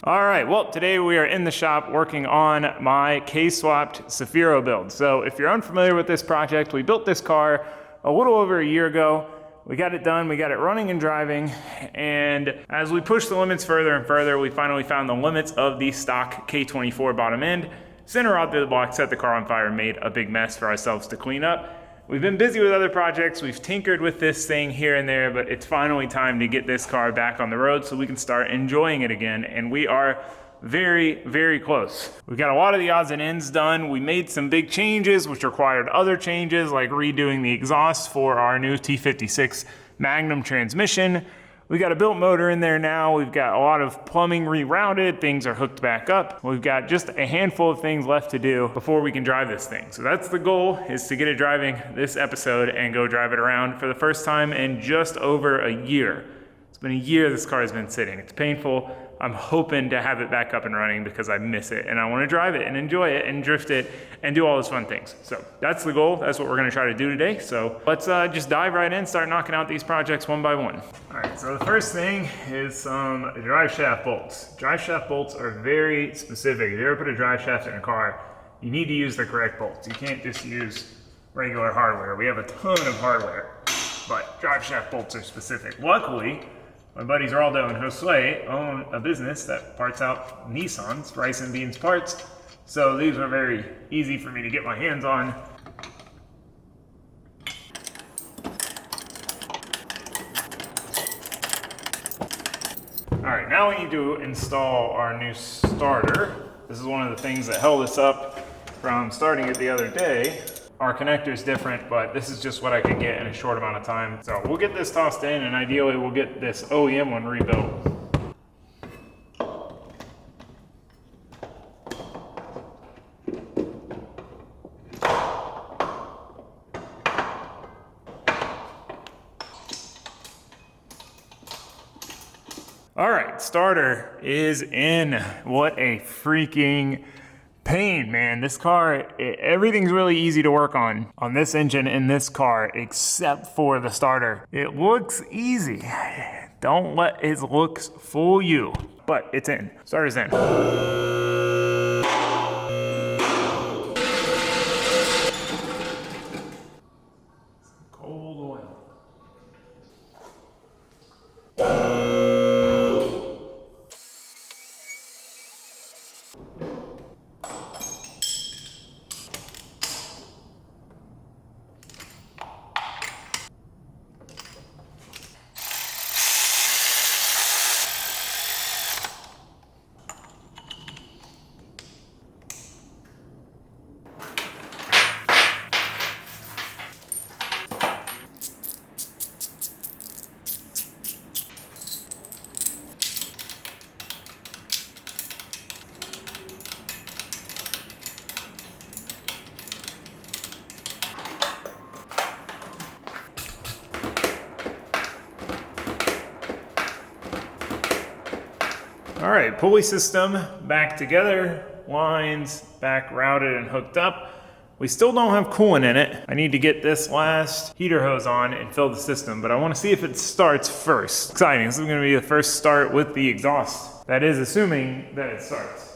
All right, well, today we are in the shop working on my K-swapped Cefiro build. So if you're unfamiliar with this project, we built this car a little over a year ago. We got it done, we got it running and driving, and as we pushed the limits further and further, we finally found the limits of the stock K24 bottom end, sent a rod through the block, set the car on fire, made a big mess for ourselves to clean up. We've been busy with other projects, we've tinkered with this thing here and there, but it's finally time to get this car back on the road so we can start enjoying it again, and we are very, very close. We've got a lot of the odds and ends done. We made some big changes which required other changes, like redoing the exhaust for our new T56 Magnum transmission. We got a built motor in there now. We've got a lot of plumbing rerouted. Things are hooked back up. We've got just a handful of things left to do before we can drive this thing. So that's the goal, is to get it driving this episode and go drive it around for the first time in just over a year. It's been a year this car has been sitting. It's painful. I'm hoping to have it back up and running because I miss it and I want to drive it and enjoy it and drift it and do all those fun things. So that's the goal. That's what we're going to try to do today. So let's just dive right in, start knocking out these projects one by one. All right, so the first thing is some drive shaft bolts. Drive shaft bolts are very specific. If you ever put a drive shaft in a car, you need to use the correct bolts. You can't just use regular hardware. We have a ton of hardware, but drive shaft bolts are specific. Luckily, my buddies Raldo and Josue own a business that parts out Nissan's rice and beans parts, so these were very easy for me to get my hands on. All right, now we need to install our new starter. This is one of the things that held us up from starting it the other day. Our connector is different, but this is just what I could get in a short amount of time. So we'll get this tossed in, and ideally we'll get this OEM one rebuilt. All right, starter is in. What a freaking pain, man. This car, everything's really easy to work on this engine in this car, except for the starter. It looks easy. Don't let its looks fool you, but it's in. Starter's in. Cold oil. All right, pulley system back together, lines back routed and hooked up. We still don't have coolant in it. I need to get this last heater hose on and fill the system, but I want to see if it starts first. Exciting, this is going to be the first start with the exhaust. That is assuming that it starts.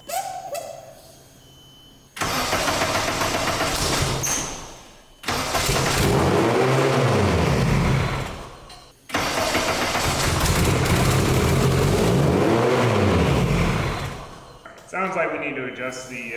Sounds like we need to adjust the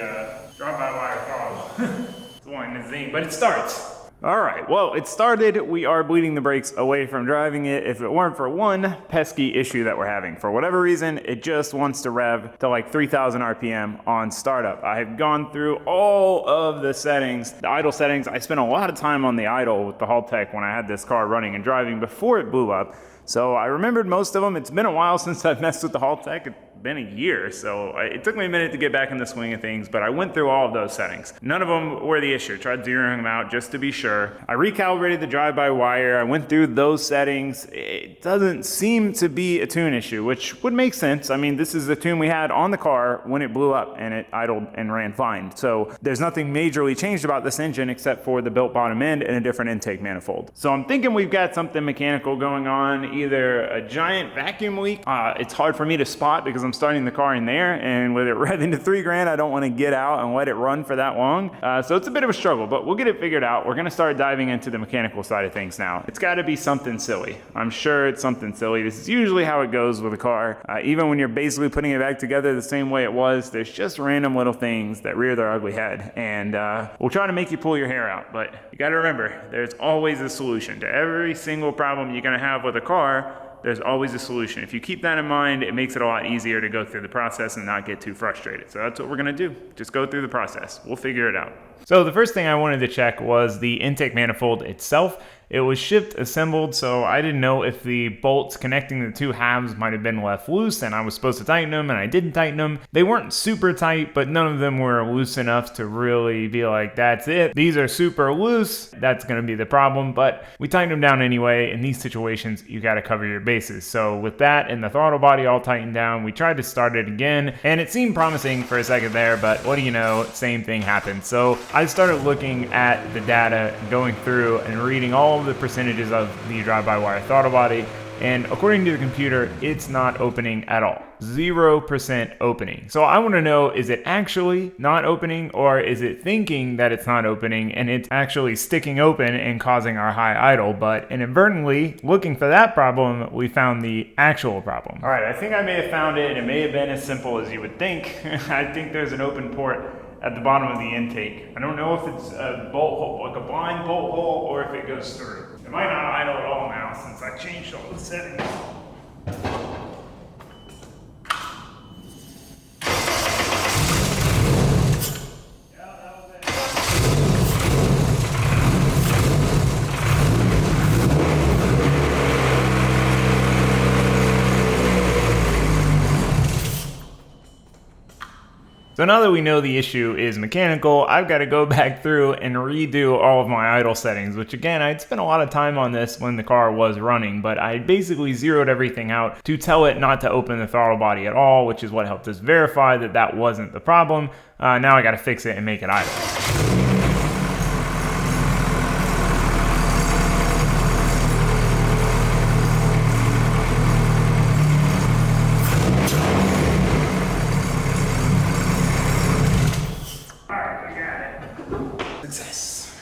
drive-by-wire throttle. It's wanting to zing, but it starts. All right, well, it started. We are bleeding the brakes away from driving it. If it weren't for one pesky issue that we're having, for whatever reason, it just wants to rev to like 3,000 RPM on startup. I have gone through all of the settings, the idle settings. I spent a lot of time on the idle with the Haltech when I had this car running and driving before it blew up. So I remembered most of them. It's been a while since I've messed with the Haltech. It's been a year, so it took me a minute to get back in the swing of things, but I went through all of those settings. None of them were the issue. Tried zeroing them out just to be sure. I recalibrated the drive-by-wire. I went through those settings. It doesn't seem to be a tune issue, which would make sense. I mean, this is the tune we had on the car when it blew up and it idled and ran fine. So there's nothing majorly changed about this engine except for the built bottom end and a different intake manifold. So I'm thinking we've got something mechanical going on, either a giant vacuum leak. It's hard for me to spot because I'm I'm starting the car in there, and with it revving to 3 grand, I don't want to get out and let it run for that long. So it's a bit of a struggle, but we'll get it figured out. We're gonna start diving into the mechanical side of things now. It's gotta be something silly. I'm sure it's something silly. This is usually how it goes with a car. Even when you're basically putting it back together the same way it was, there's just random little things that rear their ugly head. And we'll try to make you pull your hair out, but you gotta remember, there's always a solution to every single problem you're gonna have with a car. There's always a solution. If you keep that in mind, it makes it a lot easier to go through the process and not get too frustrated. So that's what we're gonna do. Just go through the process. We'll figure it out. So the first thing I wanted to check was the intake manifold itself. It was shipped assembled, so I didn't know if the bolts connecting the two halves might have been left loose, and I was supposed to tighten them, and I didn't tighten them. They weren't super tight, but none of them were loose enough to really be like, that's it. These are super loose. That's gonna be the problem, but we tightened them down anyway. In these situations, you gotta cover your bases. So with that and the throttle body all tightened down, we tried to start it again, and it seemed promising for a second there, but what do you know, same thing happened. So I started looking at the data, going through and reading all of the percentages of the drive-by-wire throttle body, and according to the computer, it's not opening at all. 0% opening. So I want to know, is it actually not opening, or is it thinking that it's not opening and it's actually sticking open and causing our high idle? But inadvertently, looking for that problem, we found the actual problem. All right, I think I may have found it. It may have been as simple as you would think. I think there's an open port at the bottom of the intake. I don't know if it's a bolt hole, like a blind bolt hole, or if it goes through. It might not idle at all now since I changed all the settings. So now that we know the issue is mechanical, I've got to go back through and redo all of my idle settings, which again, I'd spent a lot of time on this when the car was running, but I basically zeroed everything out to tell it not to open the throttle body at all, which is what helped us verify that that wasn't the problem. Now I got to fix it and make it idle.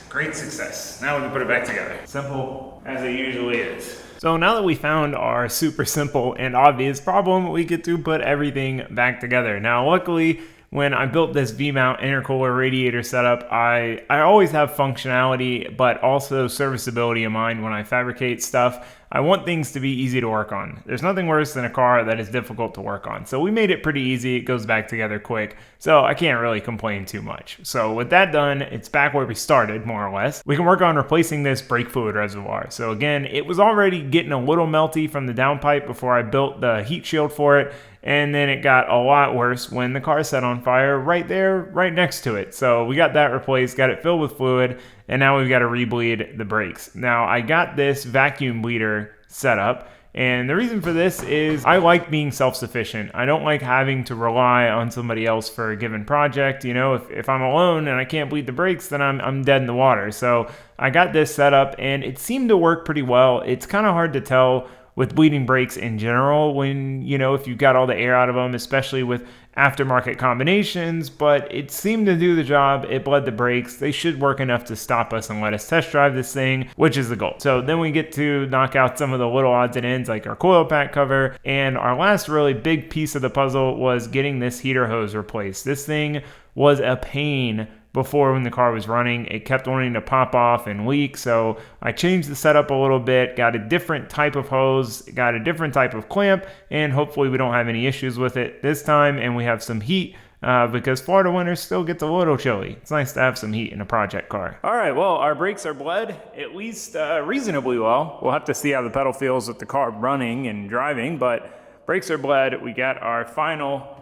Great success. Now we can put it back together. Simple as it usually is. So now that we found our super simple and obvious problem, we get to put everything back together. Now, luckily, when I built this V-mount intercooler radiator setup, I always have functionality, but also serviceability in mind when I fabricate stuff. I want things to be easy to work on. There's nothing worse than a car that is difficult to work on. So we made it pretty easy. It goes back together quick. So I can't really complain too much. So with that done, it's back where we started, more or less. We can work on replacing this brake fluid reservoir. So again, it was already getting a little melty from the downpipe before I built the heat shield for it. And then it got a lot worse when the car set on fire right there, right next to it. So we got that replaced, got it filled with fluid, and now we've got to rebleed the brakes. Now I got this vacuum bleeder set up, and the reason for this is I like being self-sufficient. I don't like having to rely on somebody else for a given project. You know, if I'm alone and I can't bleed the brakes, then I'm dead in the water. So I got this set up, and it seemed to work pretty well. It's kind of hard to tell with bleeding brakes in general when, you know, if you got all the air out of them, especially with aftermarket combinations, but it seemed to do the job. It bled the brakes. They should work enough to stop us and let us test drive this thing, which is the goal. So then we get to knock out some of the little odds and ends like our coil pack cover, and our last really big piece of the puzzle was getting this heater hose replaced. This thing was a pain before when the car was running. It kept wanting to pop off and leak, so I changed the setup a little bit, got a different type of hose, got a different type of clamp, and hopefully we don't have any issues with it this time, and we have some heat because Florida winter still gets a little chilly. It's nice to have some heat in a project car. All right, well, our brakes are bled, at least reasonably well. We'll have to see how the pedal feels with the car running and driving, but brakes are bled. We got our final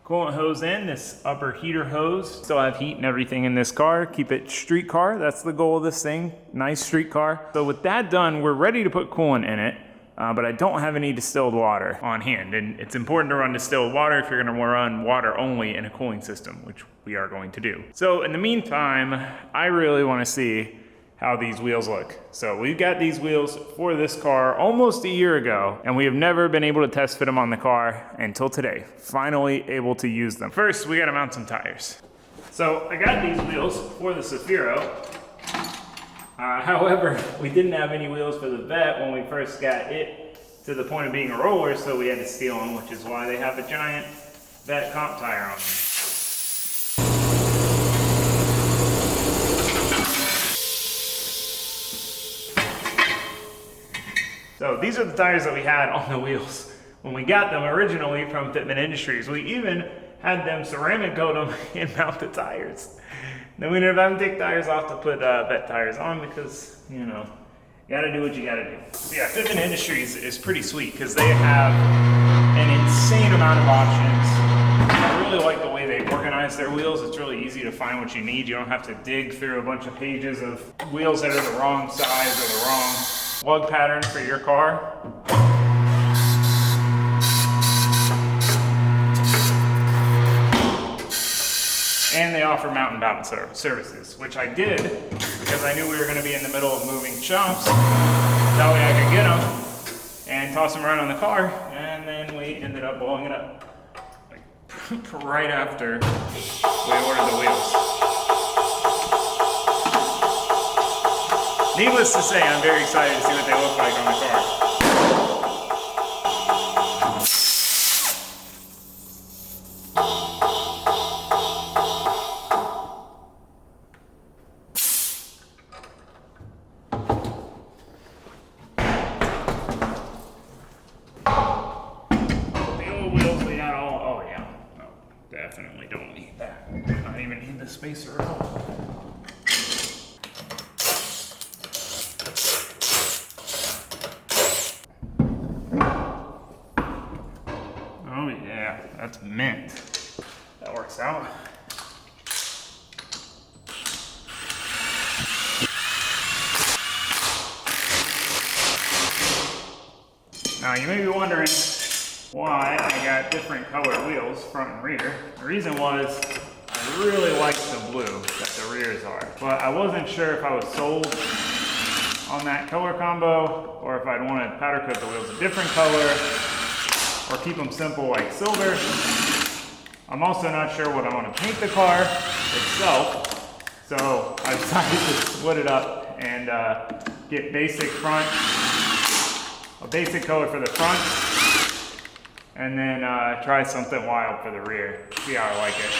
coolant hose in, this upper heater hose. Still have heat and everything in this car. Keep it street car. That's the goal of this thing. Nice street car. So with that done, we're ready to put coolant in it, but I don't have any distilled water on hand. And it's important to run distilled water if you're gonna run water only in a cooling system, which we are going to do. So in the meantime, I really wanna see how these wheels look. So we've got these wheels for this car almost a year ago, and we have never been able to test fit them on the car until today. Finally able to use them. First, we gotta mount some tires. So I got these wheels for the Cefiro. However, we didn't have any wheels for the Vet when we first got it to the point of being a roller, so we had to steal them, which is why they have a giant Vet comp tire on them. So these are the tires that we had on the wheels when we got them originally from Fitment Industries. We even had them ceramic coat them and mount the tires. Then we ended up having to take tires off to put Vet tires on because, you know, you gotta do what you gotta do. So yeah, Fitment Industries is pretty sweet because they have an insane amount of options. I really like the way they organize their wheels. It's really easy to find what you need. You don't have to dig through a bunch of pages of wheels that are the wrong size or the wrong lug pattern for your car. And they offer mountain balance services, which I did because I knew we were going to be in the middle of moving shops. That way I could get them and toss them around on the car, and then we ended up blowing it up like right after we ordered the wheels. Needless to say, I'm very excited to see what they look like on the car. The old wheels we had all, oh yeah, no, definitely don't need that. Not even need the spacer at all. Oh yeah, that's mint. That works out. Now you may be wondering why I got different colored wheels, front and rear. The reason was I really like the blue that the rears are, but I wasn't sure if I was sold on that color combo or if I'd want to powder coat the wheels a different color or keep them simple like silver. I'm also not sure what I want to paint the car itself, so I decided to split it up and get basic front, a basic color for the front, and then try something wild for the rear. See how I like it.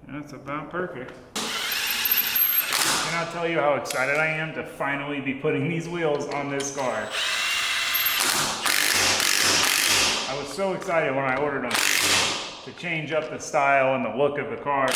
That's about perfect. I cannot tell you how excited I am to finally be putting these wheels on this car. I was so excited when I ordered them to change up the style and the look of the car,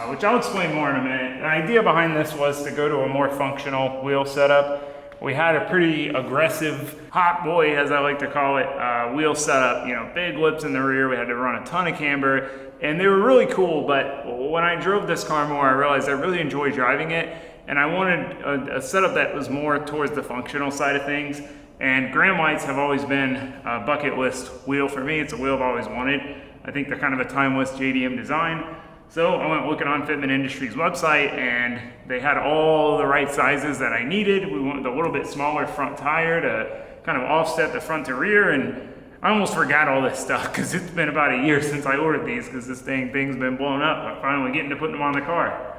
which I'll explain more in a minute. The idea behind this was to go to a more functional wheel setup. We had a pretty aggressive, hot boy, as I like to call it, wheel setup. You know, big lips in the rear. We had to run a ton of camber, and they were really cool. But when I drove this car more, I realized I really enjoyed driving it, and I wanted a setup that was more towards the functional side of things. And Graham lights have always been a bucket list wheel for me. It's a wheel I've always wanted. I think they're kind of a timeless JDM design. So I went looking on Fitment Industries website, and they had all the right sizes that I needed. We wanted a little bit smaller front tire to kind of offset the front to rear, and I almost forgot all this stuff because it's been about a year since I ordered these because this thing's been blown up. I'm finally getting to putting them on the car.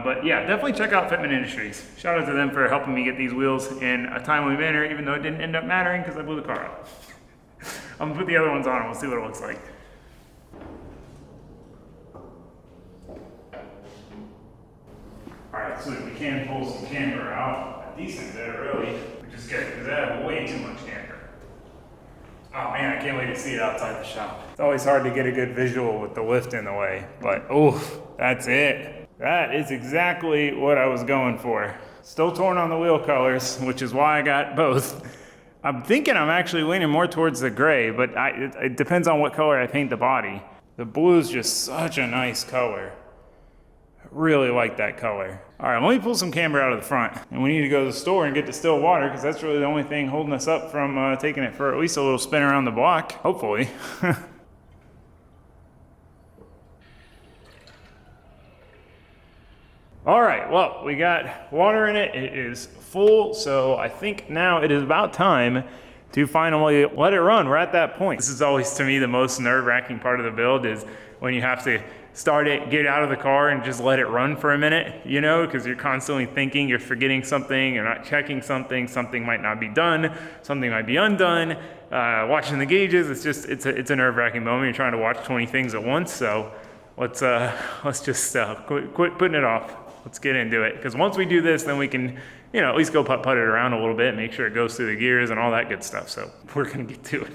But yeah, definitely check out Fitment Industries. Shout out to them for helping me get these wheels in a timely manner, even though it didn't end up mattering because I blew the car up. I'm gonna put the other ones on and we'll see what it looks like. Alright, so we can pull some camber out. A decent bit, really. We just get, because I have way too much camber. Oh man, I can't wait to see it outside the shop. It's always hard to get a good visual with the lift in the way, but oof, that's it. That is exactly what I was going for. Still torn on the wheel colors, which is why I got both. I'm thinking I'm actually leaning more towards the gray, but it depends on what color I paint the body. The blue is just such a nice color. I really like that color. All right, let me pull some camber out of the front. And we need to go to the store and get distilled water because that's really the only thing holding us up from taking it for at least a little spin around the block, hopefully. All right, well, we got water in it. It is full, so I think now it is about time to finally let it run. We're at that point. This is always, to me, the most nerve-wracking part of the build is when you have to start it, get out of the car, and just let it run for a minute, you know, because you're constantly thinking, you're forgetting something, you're not checking something, something might not be done, something might be undone, watching the gauges, it's a nerve-wracking moment. You're trying to watch 20 things at once, so let's just quit putting it off. Let's get into it, because once we do this, then we can, you know, at least go putt it around a little bit, make sure it goes through the gears and all that good stuff. So we're gonna get to it.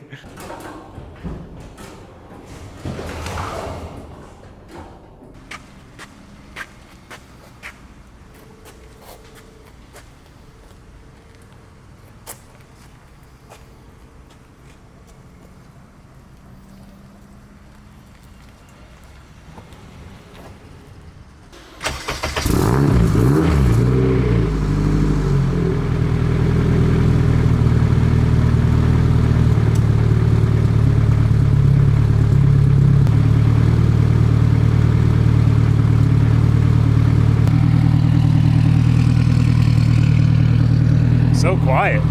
So quiet.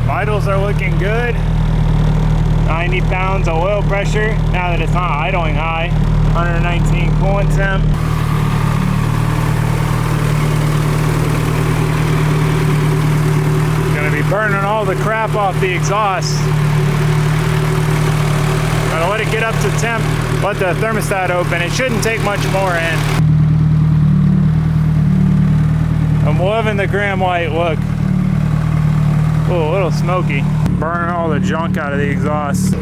Vitals are looking good. 90 pounds of oil pressure now that it's not idling high. 119 coolant temp. Gonna be burning all the crap off the exhaust. Gotta let it get up to temp, let the thermostat open. It shouldn't take much more in. I'm loving the gram white look. Oh, a little smoky. Burning all the junk out of the exhaust.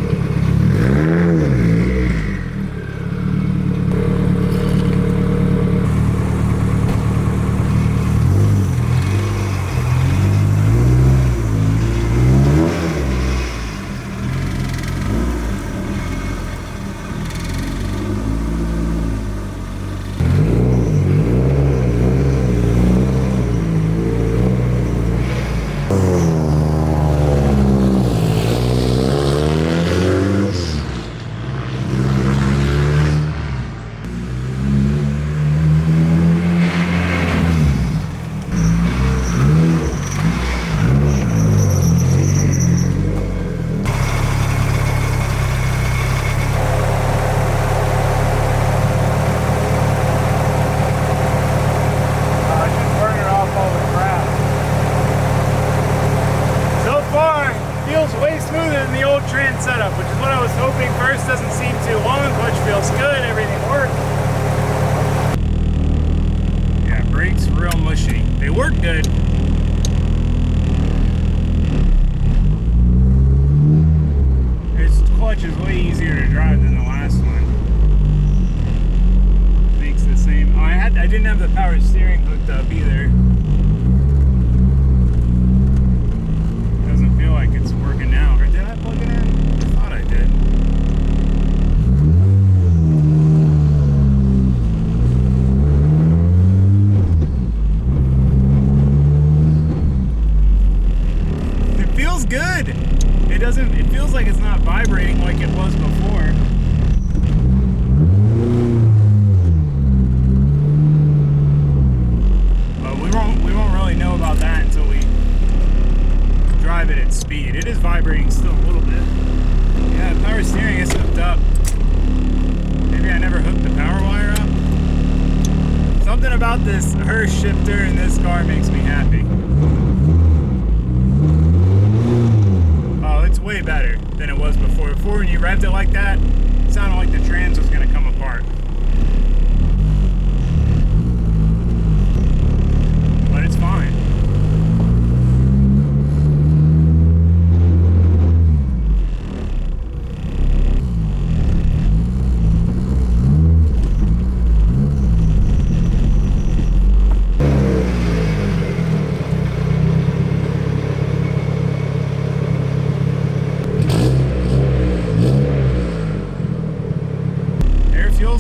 Setup, which is what I was hoping. First doesn't seem too long, clutch feels good, everything works. Yeah, brakes real mushy. They work good. This clutch is way easier to drive than the last one. Makes the same. Oh, I didn't have the power steering hooked up either. Doesn't feel like it's working now. Or did I plug it in? I did. It feels good. It feels like it's not vibrating like it was before. But we won't really know about that until we drive it at speed. It is vibrating still a little bit. Yeah, power steering is hooked up. Maybe I never hooked the power wire up. Something about this Hirsch shifter in this car makes me happy. Oh, it's way better than it was before. Before, when you revved it like that, it sounded like the trans was going to come apart. But it's fine.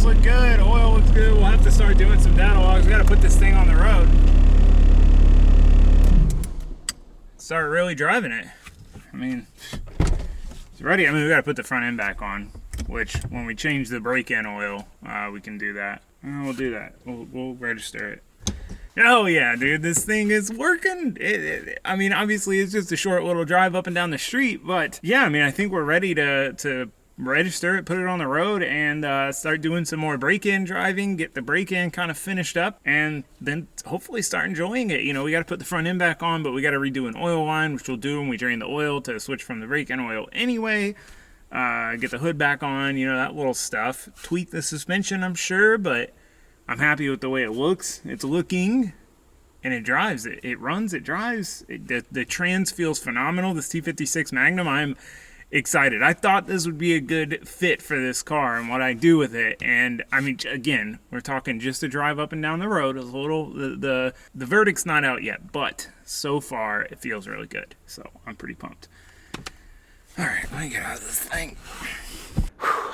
Look good, oil looks good. We'll have to start doing some data logs. We got to put this thing on the road. Start really driving it. I mean, it's ready. I mean, we got to put the front end back on. which when we change the brake-in oil, we can do that. We'll do that. We'll register it. Oh yeah, dude, this thing is working. I mean, obviously it's just a short little drive up and down the street, but yeah, I mean, I think we're ready to register it, put it on the road, and start doing some more break-in driving, get the break-in kind of finished up, and then hopefully start enjoying it. You know, we got to put the front end back on, but we got to redo an oil line, which we'll do when we drain the oil to switch from the break-in oil anyway. Get the hood back on, you know, that little stuff. Tweak the suspension, I'm sure, but I'm happy with the way it looks. It's looking, and it drives. It runs, it drives. The trans feels phenomenal. This T56 Magnum, I'm excited. I thought this would be a good fit for this car and what I do with it. And I mean, again, we're talking just a drive up and down the road. A little, the verdict's not out yet, but so far it feels really good. So I'm pretty pumped. All right, let me get out of this thing.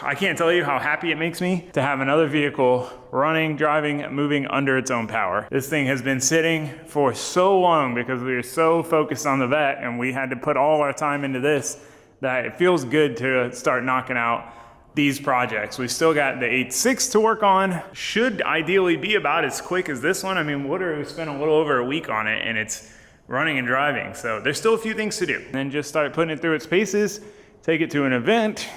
I can't tell you how happy it makes me to have another vehicle running, driving, moving under its own power. This thing has been sitting for so long because we were so focused on the vet and we had to put all our time into this that it feels good to start knocking out these projects. We've still got the 8.6 to work on. Should ideally be about as quick as this one. I mean, we spent a little over a week on it and it's running and driving. So there's still a few things to do. And then just start putting it through its paces, take it to an event,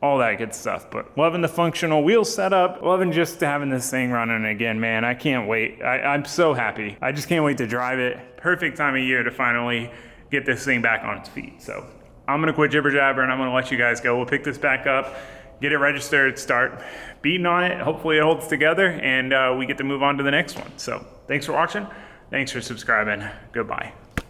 all that good stuff. But loving the functional wheel setup, loving just having this thing running again, man. I can't wait. I'm so happy. I just can't wait to drive it. Perfect time of year to finally get this thing back on its feet. So I'm gonna quit jibber jabber and I'm gonna let you guys go. We'll pick this back up, get it registered, start beating on it. Hopefully it holds together and we get to move on to the next one. So thanks for watching. Thanks for subscribing. Goodbye.